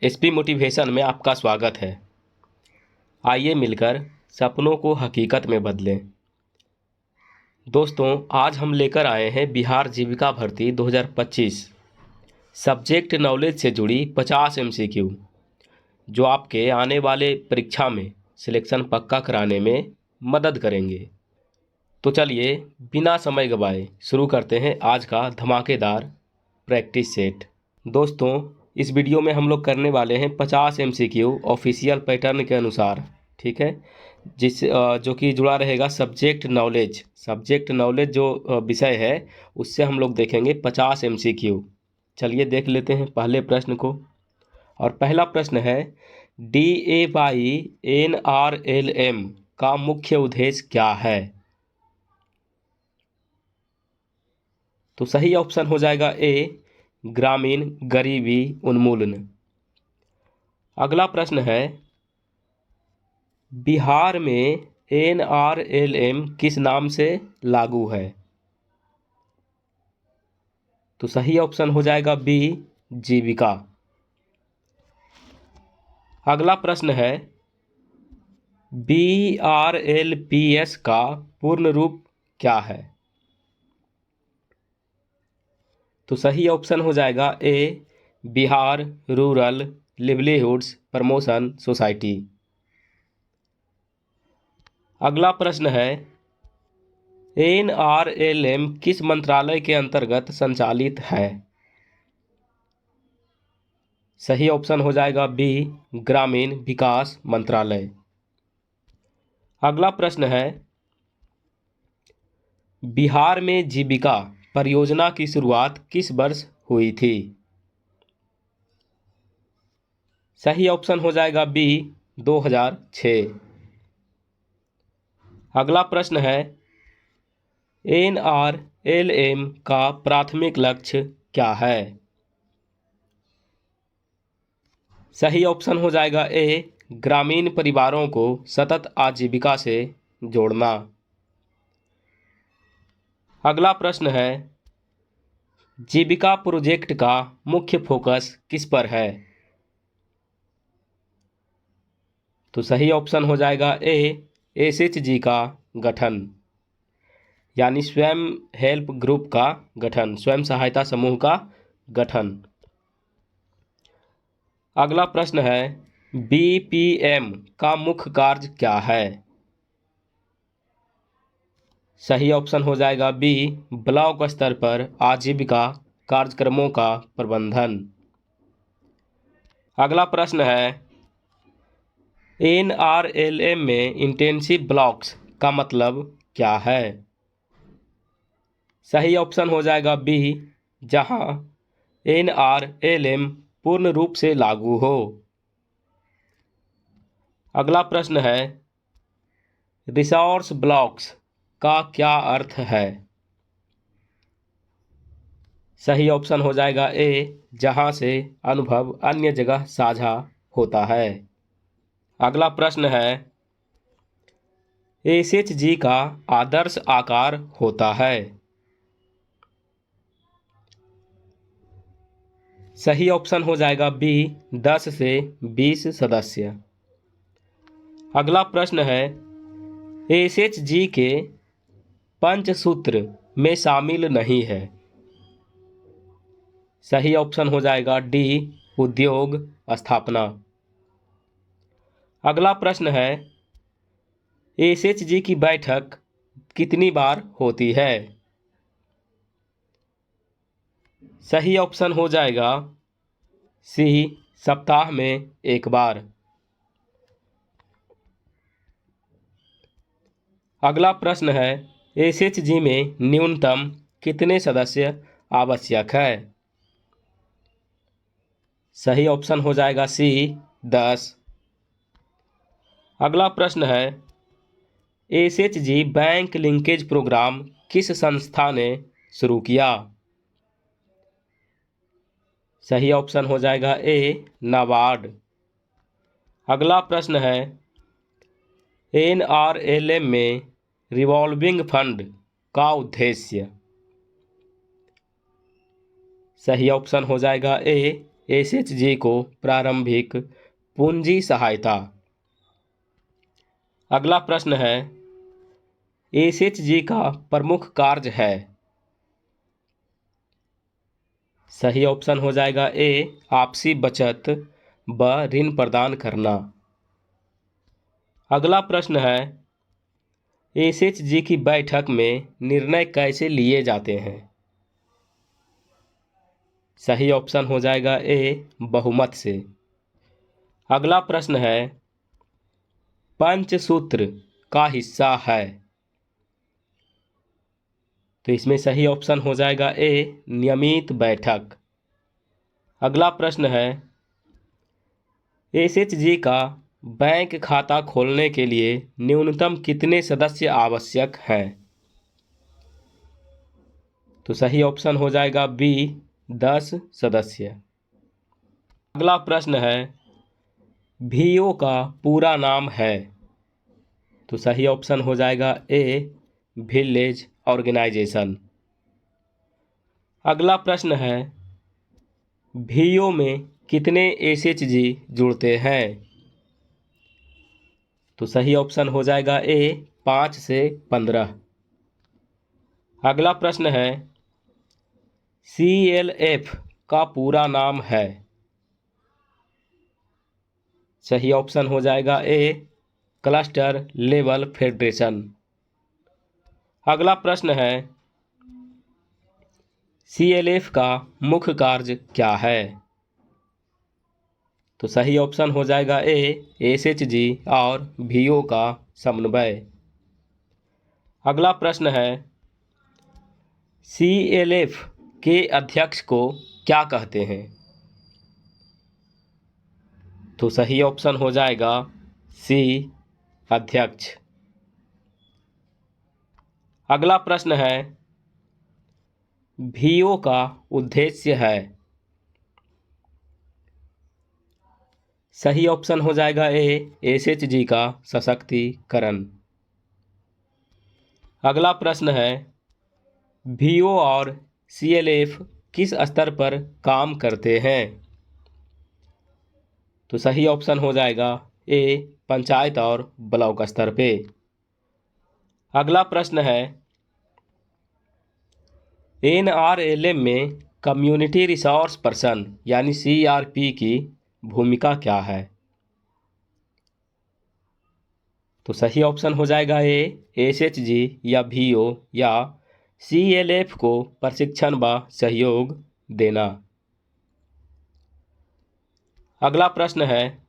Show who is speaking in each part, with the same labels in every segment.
Speaker 1: SP motivation में आपका स्वागत है। आइए मिलकर सपनों को हकीकत में बदलें। दोस्तों, आज हम लेकर आए हैं बिहार जीविका भर्ती 2025 सब्जेक्ट नॉलेज से जुड़ी 50 एमसीक्यू, जो आपके आने वाले परीक्षा में सिलेक्शन पक्का कराने में मदद करेंगे। तो चलिए बिना समय गवाए शुरू करते हैं आज का धमाकेदार प्रैक्टिस सेट। दोस्तों, इस वीडियो में हम लोग करने वाले हैं 50 एमसीक्यू ऑफिशियल पैटर्न के अनुसार, ठीक है, जो कि जुड़ा रहेगा सब्जेक्ट नॉलेज जो विषय है उससे हम लोग देखेंगे 50 एमसीक्यू। चलिए देख लेते हैं पहले प्रश्न को। और पहला प्रश्न है, DAY/NRLM का मुख्य उद्देश्य क्या है? तो सही ऑप्शन हो जाएगा ए, ग्रामीण गरीबी उन्मूलन। अगला प्रश्न है, बिहार में NRLM किस नाम से लागू है? तो सही ऑप्शन हो जाएगा बी, जीविका। अगला प्रश्न है, BRLPS का पूर्ण रूप क्या है? तो सही ऑप्शन हो जाएगा ए, बिहार रूरल लिवलीहुड्स प्रमोशन सोसाइटी। अगला प्रश्न है, NRLM किस मंत्रालय के अंतर्गत संचालित है? सही ऑप्शन हो जाएगा बी, ग्रामीण विकास मंत्रालय। अगला प्रश्न है, बिहार में जीविका परियोजना की शुरुआत किस वर्ष हुई थी? सही ऑप्शन हो जाएगा बी, 2006। अगला प्रश्न है, NRLM का प्राथमिक लक्ष्य क्या है? सही ऑप्शन हो जाएगा ए, ग्रामीण परिवारों को सतत आजीविका से जोड़ना। अगला प्रश्न है, जीविका प्रोजेक्ट का मुख्य फोकस किस पर है? तो सही ऑप्शन हो जाएगा ए, SHG का गठन, यानी स्वयं हेल्प ग्रुप का गठन, स्वयं सहायता समूह का गठन। अगला प्रश्न है, BPM का मुख्य कार्य क्या है? सही ऑप्शन हो जाएगा बी, ब्लॉक स्तर पर आजीविका कार्यक्रमों का प्रबंधन। अगला प्रश्न है, NRLM में इंटेंसिव ब्लॉक्स का मतलब क्या है? सही ऑप्शन हो जाएगा बी, जहां NRLM पूर्ण रूप से लागू हो। अगला प्रश्न है, रिसोर्स ब्लॉक्स का क्या अर्थ है? सही ऑप्शन हो जाएगा ए, जहां से अनुभव अन्य जगह साझा होता है। अगला प्रश्न है, SHG का आदर्श आकार होता है? सही ऑप्शन हो जाएगा बी, 10 से 20 सदस्य। अगला प्रश्न है, SHG के पंचसूत्र में शामिल नहीं है? सही ऑप्शन हो जाएगा डी, उद्योग स्थापना। अगला प्रश्न है, SHG की बैठक कितनी बार होती है? सही ऑप्शन हो जाएगा सी, सप्ताह में एक बार। अगला प्रश्न है, SHG में न्यूनतम कितने सदस्य आवश्यक है? सही ऑप्शन हो जाएगा सी, 10। अगला प्रश्न है, SHG बैंक लिंकेज प्रोग्राम किस संस्था ने शुरू किया? सही ऑप्शन हो जाएगा ए, नाबार्ड। अगला प्रश्न है, NRLM में रिवॉल्विंग फंड का उद्देश्य? सही ऑप्शन हो जाएगा ए, एसएचजी को प्रारंभिक पूंजी सहायता। अगला प्रश्न है, एसएचजी का प्रमुख कार्य है। सही ऑप्शन हो जाएगा ए, आपसी बचत व ऋण प्रदान करना। अगला प्रश्न है, एसएचजी की बैठक में निर्णय कैसे लिए जाते हैं। सही ऑप्शन हो जाएगा ए, बहुमत से। अगला प्रश्न है, पंचसूत्र का हिस्सा है। तो इसमें सही ऑप्शन हो जाएगा ए, नियमित बैठक। अगला प्रश्न है, एसएचजी का बैंक खाता खोलने के लिए न्यूनतम कितने सदस्य आवश्यक हैं। तो सही ऑप्शन हो जाएगा बी, 10 सदस्य। अगला प्रश्न है, वीओ का पूरा नाम है। तो सही ऑप्शन हो जाएगा ए, विलेज ऑर्गेनाइजेशन। अगला प्रश्न है, वीओ में कितने एसएचजी जुड़ते हैं। तो सही ऑप्शन हो जाएगा ए, 5 से 15। अगला प्रश्न है, सीएलएफ का पूरा नाम है। सही ऑप्शन हो जाएगा ए, क्लस्टर लेवल फेडरेशन। अगला प्रश्न है, सीएलएफ का मुख्य कार्य क्या है। तो सही ऑप्शन हो जाएगा ए, एसएचजी और वीओ का समन्वय। अगला प्रश्न है, सीएलएफ के अध्यक्ष को क्या कहते हैं। तो सही ऑप्शन हो जाएगा सी, अध्यक्ष। अगला प्रश्न है, वीओ का उद्देश्य है। सही ऑप्शन हो जाएगा ए, एसएचजी का सशक्तिकरण। अगला प्रश्न है, वीओ और सीएलएफ किस स्तर पर काम करते हैं। तो सही ऑप्शन हो जाएगा ए, पंचायत और ब्लॉक स्तर पे। अगला प्रश्न है, एनआरएलएम में कम्युनिटी रिसोर्स पर्सन यानी सीआरपी की भूमिका क्या है। तो सही ऑप्शन हो जाएगा ए, एसएचजी या वीओ या सीएलएफ को प्रशिक्षण व सहयोग देना। अगला प्रश्न है,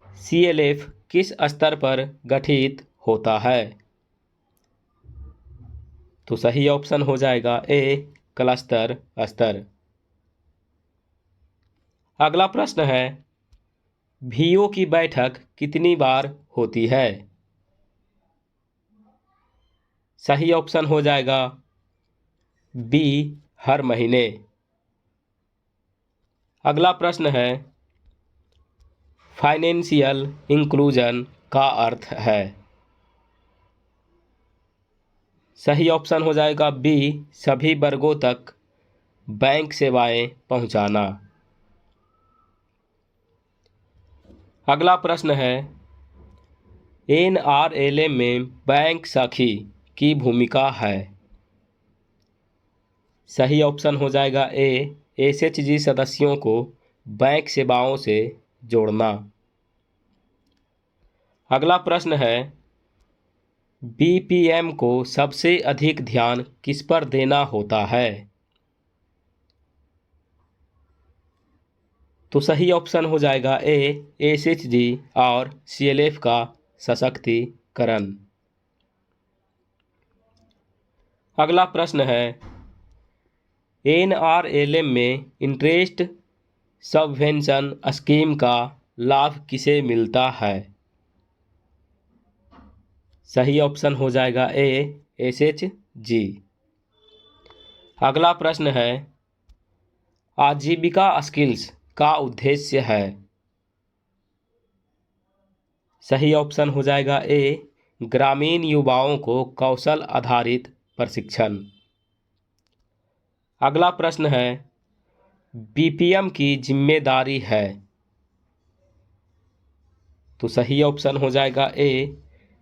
Speaker 1: सीएलएफ किस स्तर पर गठित होता है। तो सही ऑप्शन हो जाएगा ए, क्लस्टर स्तर। अगला प्रश्न है, वीओ की बैठक कितनी बार होती है। सही ऑप्शन हो जाएगा बी, हर महीने। अगला प्रश्न है, फाइनेंशियल इंक्लूजन का अर्थ है। सही ऑप्शन हो जाएगा बी, सभी वर्गों तक बैंक सेवाएं पहुंचाना। अगला प्रश्न है, एनआरएलएम में बैंक सखी की भूमिका है। सही ऑप्शन हो जाएगा ए, एसएचजी सदस्यों को बैंक सेवाओं से जोड़ना। अगला प्रश्न है, बीपीएम को सबसे अधिक ध्यान किस पर देना होता है। तो सही ऑप्शन हो जाएगा ए, एसएचजी और सीएलएफ का सशक्तिकरण। अगला प्रश्न है, एनआरएलएम में इंटरेस्ट सबवेंशन स्कीम का लाभ किसे मिलता है। सही ऑप्शन हो जाएगा ए, एसएचजी। अगला प्रश्न है, आजीविका स्किल्स का उद्देश्य है। सही ऑप्शन हो जाएगा ए, ग्रामीण युवाओं को कौशल आधारित प्रशिक्षण। अगला प्रश्न है, बीपीएम की जिम्मेदारी है? तो सही ऑप्शन हो जाएगा ए,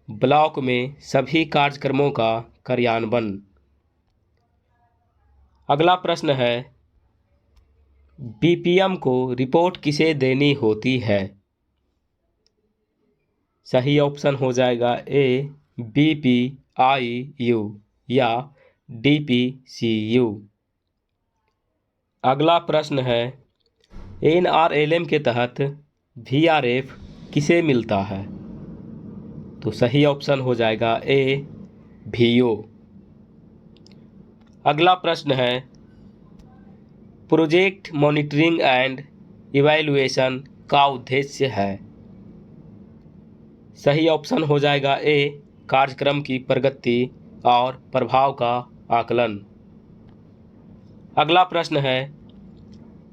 Speaker 1: ब्लॉक में सभी कार्यक्रमों का कार्यान्वयन। अगला प्रश्न है, बीपीएम को रिपोर्ट किसे देनी होती है? सही ऑप्शन हो जाएगा ए, बीपीआईयू या डीपीसीयू। अगला प्रश्न है, एनआरएलएम के तहत वीआरएफ किसे मिलता है? तो सही ऑप्शन हो जाएगा ए, वीओ। अगला प्रश्न है, प्रोजेक्ट मॉनिटरिंग एंड इवैल्यूएशन का उद्देश्य है? सही ऑप्शन हो जाएगा ए, कार्यक्रम की प्रगति और प्रभाव का आकलन। अगला प्रश्न है,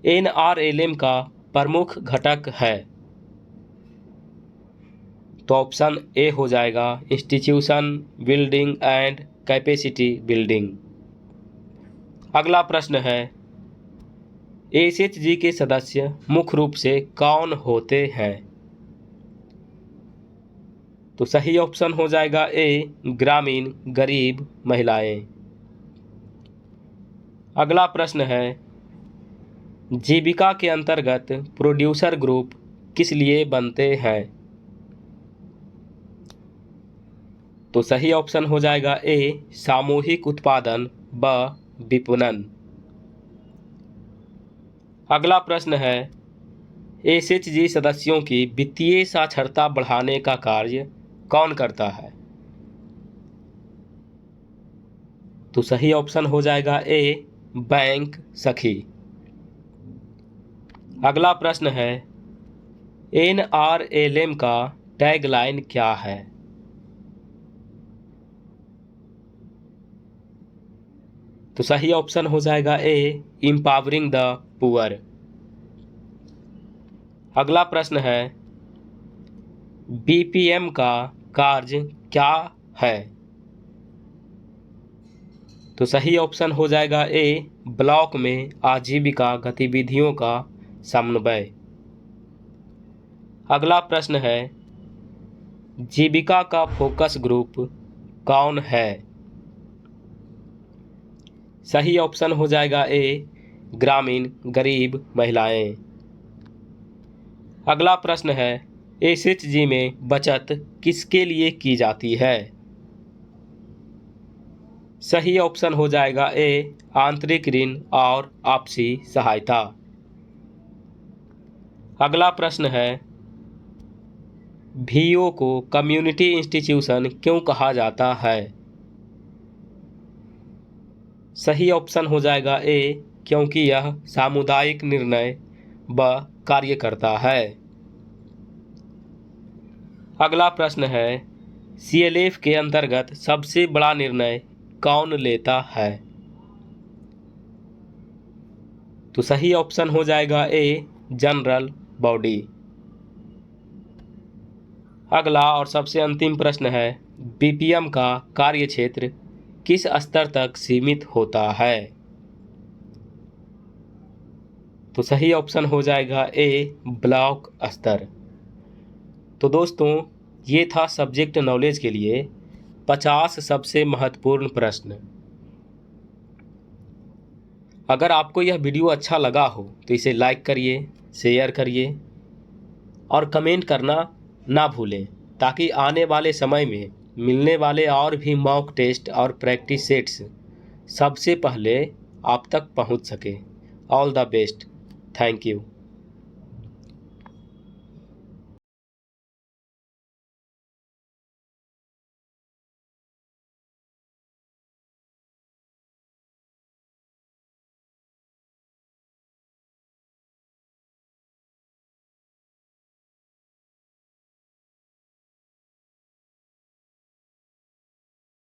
Speaker 1: एनआरएलएम का प्रमुख घटक है? तो ऑप्शन ए हो जाएगा institution building and capacity building. अगला प्रश्न है, एसएचजी के सदस्य मुख्य रूप से कौन होते हैं? तो सही ऑप्शन हो जाएगा ए, ग्रामीण गरीब महिलाएं। अगला प्रश्न है, जीविका के अंतर्गत प्रोड्यूसर ग्रुप किस लिए बनते हैं? तो सही ऑप्शन हो जाएगा ए, सामूहिक उत्पादन व विपणन। अगला प्रश्न है, एसएचजी सदस्यों की वित्तीय साक्षरता बढ़ाने का कार्य कौन करता है? तो सही ऑप्शन हो जाएगा ए, बैंक सखी। अगला प्रश्न है, एनआरएलएम का टैगलाइन क्या है? तो सही ऑप्शन हो जाएगा ए, एम्पावरिंग द पुअर। अगला प्रश्न है, बीपीएम का कार्य क्या है? तो सही ऑप्शन हो जाएगा ए, ब्लॉक में आजीविका गतिविधियों का समन्वय। अगला प्रश्न है, जीविका का फोकस ग्रुप कौन है? सही ऑप्शन हो जाएगा ए, ग्रामीण गरीब महिलाएं। अगला प्रश्न है, एसएचजी में बचत किसके लिए की जाती है? सही ऑप्शन हो जाएगा ए, आंतरिक ऋण और आपसी सहायता। अगला प्रश्न है, वीओ को कम्युनिटी इंस्टीट्यूशन क्यों कहा जाता है? सही ऑप्शन हो जाएगा ए, क्योंकि यह सामुदायिक निर्णय व कार्य करता है। अगला प्रश्न है, सीएलएफ के अंतर्गत सबसे बड़ा निर्णय कौन लेता है? तो सही ऑप्शन हो जाएगा ए, जनरल बॉडी। अगला और सबसे अंतिम प्रश्न है, बीपीएम का कार्य क्षेत्र किस स्तर तक सीमित होता है? तो सही ऑप्शन हो जाएगा ए, ब्लॉक स्तर। तो दोस्तों, ये था सब्जेक्ट नॉलेज के लिए 50 सबसे महत्वपूर्ण प्रश्न। अगर आपको यह वीडियो अच्छा लगा हो तो इसे लाइक करिए, शेयर करिए और कमेंट करना ना भूलें, ताकि आने वाले समय में मिलने वाले और भी मॉक टेस्ट और प्रैक्टिस सेट्स सबसे पहले आप तक पहुंच सके। All the best. Thank you.